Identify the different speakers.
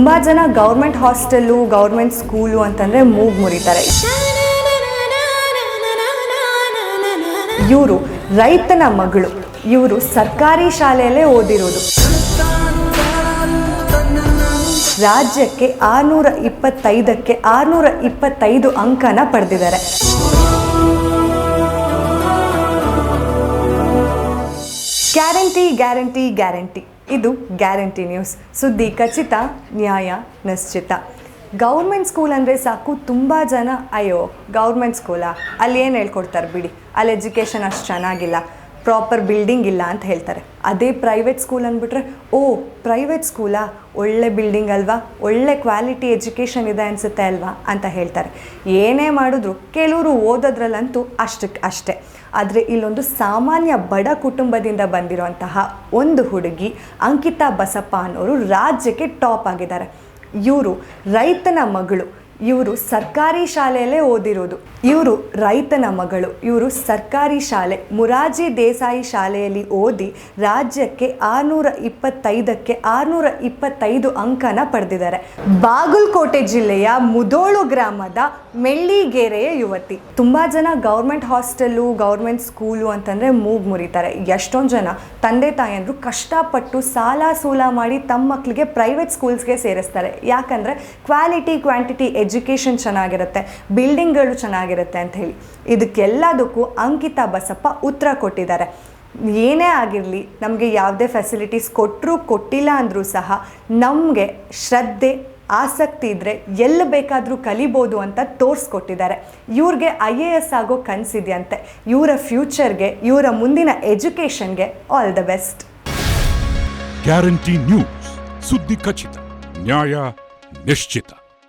Speaker 1: ತುಂಬ ಜನ government hostel government school ಅಂತಂದರೆ ಮೂಗು ಮುರಿತಾರೆ. ಇವರು ರೈತನ ಮಗಳು, ಇವರು ಸರ್ಕಾರಿ ಶಾಲೆಯಲ್ಲೇ ಓದಿರೋದು. ರಾಜ್ಯಕ್ಕೆ 625ಕ್ಕೆ 625 ಅಂಕನ ಪಡೆದಿದ್ದಾರೆ. ಗ್ಯಾರಂಟಿ ಗ್ಯಾರಂಟಿ ಗ್ಯಾರಂಟಿ, ಇದು ಗ್ಯಾರಂಟಿ ನ್ಯೂಸ್. ಸುದ್ದಿ ಖಚಿತ, ನ್ಯಾಯ ನಿಶ್ಚಿತ. ಗೌರ್ಮೆಂಟ್ ಸ್ಕೂಲ್ ಅಂದರೆ ಸಾಕು ತುಂಬ ಜನ ಅಯ್ಯೋ ಗೌರ್ಮೆಂಟ್ ಸ್ಕೂಲಾ, ಅಲ್ಲಿ ಏನು ಹೇಳ್ಕೊಡ್ತಾರೆ ಬಿಡಿ, ಅಲ್ಲಿ ಎಜುಕೇಷನ್ ಅಷ್ಟು ಚೆನ್ನಾಗಿಲ್ಲ, ಪ್ರಾಪರ್ ಬಿಲ್ಡಿಂಗ್ ಇಲ್ಲ ಅಂತ ಹೇಳ್ತಾರೆ. ಅದೇ ಪ್ರೈವೇಟ್ ಸ್ಕೂಲ್ ಅಂದ್ಬಿಟ್ರೆ ಓ ಪ್ರೈವೇಟ್ ಸ್ಕೂಲಾ, ಒಳ್ಳೆ ಬಿಲ್ಡಿಂಗ್ ಅಲ್ವಾ, ಒಳ್ಳೆ ಕ್ವಾಲಿಟಿ ಎಜುಕೇಷನ್ ಇದೆ ಅನಿಸುತ್ತೆ ಅಲ್ವಾ ಅಂತ ಹೇಳ್ತಾರೆ. ಏನೇ ಮಾಡಿದ್ರು ಕೆಲವರು ಓದೋದ್ರಲ್ಲಂತೂ ಅಷ್ಟಕ್ಕೆ ಅಷ್ಟೇ. ಆದರೆ ಇಲ್ಲೊಂದು ಸಾಮಾನ್ಯ ಬಡ ಕುಟುಂಬದಿಂದ ಬಂದಿರುವಂತಹ ಒಂದು ಹುಡುಗಿ ಅಂಕಿತಾ ಬಸಪ್ಪ ಅನ್ನೋರು ರಾಜ್ಯಕ್ಕೆ ಟಾಪ್ ಆಗಿದ್ದಾರೆ. ಇವರು ರೈತನ ಮಗಳು, ಇವರು ಸರ್ಕಾರಿ ಶಾಲೆಯಲ್ಲೇ ಓದಿರೋದು. ಇವರು ರೈತನ ಮಗಳು, ಇವರು ಸರ್ಕಾರಿ ಶಾಲೆ ಮುರಾರ್ಜಿ ದೇಸಾಯಿ ಶಾಲೆಯಲ್ಲಿ ಓದಿ ರಾಜ್ಯಕ್ಕೆ 625ಕ್ಕೆ 625 ಅಂಕನ ಪಡೆದಿದ್ದಾರೆ. ಬಾಗಲಕೋಟೆ ಜಿಲ್ಲೆಯ ಮುದೋಳು ಗ್ರಾಮದ ಮೆಳ್ಳಿಗೆರೆಯ ಯುವತಿ. ತುಂಬ ಜನ ಗೌರ್ಮೆಂಟ್ ಹಾಸ್ಟೆಲ್ಲು ಗೌರ್ಮೆಂಟ್ ಸ್ಕೂಲು ಅಂತಂದರೆ ಮೂಗು ಮುರಿತಾರೆ. ಎಷ್ಟೊಂದು ಜನ ತಂದೆ ತಾಯಿಯಂದರು ಕಷ್ಟಪಟ್ಟು ಸಾಲ ಸೂಲ ಮಾಡಿ ತಮ್ಮ ಮಕ್ಕಳಿಗೆ ಪ್ರೈವೇಟ್ ಸ್ಕೂಲ್ಸ್ಗೆ ಸೇರಿಸ್ತಾರೆ. ಯಾಕಂದರೆ ಕ್ವಾಲಿಟಿ ಕ್ವಾಂಟಿಟಿ ಎಜುಕೇಷನ್ ಚೆನ್ನಾಗಿರುತ್ತೆ, ಬಿಲ್ಡಿಂಗ್ಗಳು ಚೆನ್ನಾಗಿರುತ್ತೆ ಅಂತ ಹೇಳಿ. ಇದಕ್ಕೆಲ್ಲದಕ್ಕೂ ಅಂಕಿತಾ ಬಸಪ್ಪ ಉತ್ತರ ಕೊಟ್ಟಿದ್ದಾರೆ. ಏನೇ ಆಗಿರಲಿ, ನಮಗೆ ಯಾವುದೇ ಫೆಸಿಲಿಟೀಸ್ ಕೊಟ್ಟರೂ ಕೊಟ್ಟಿಲ್ಲ ಅಂದರೂ ಸಹ ನಮಗೆ ಶ್ರದ್ಧೆ ಆಸಕ್ತಿ ಇದ್ದರೆ ಎಲ್ಲಿ ಬೇಕಾದರೂ ಕಲಿಬೋದು ಅಂತ ತೋರಿಸ್ಕೊಟ್ಟಿದ್ದಾರೆ. ಇವ್ರಿಗೆ IAS ಆಗೋ ಕನಸಿದೆಯಂತೆ. ಇವರ ಫ್ಯೂಚರ್ಗೆ, ಇವರ ಮುಂದಿನ ಎಜುಕೇಷನ್ಗೆ all the best.
Speaker 2: Guarantee news, ಸುದ್ದಿ ಖಚಿತ, ನ್ಯಾಯ ನಿಶ್ಚಿತ.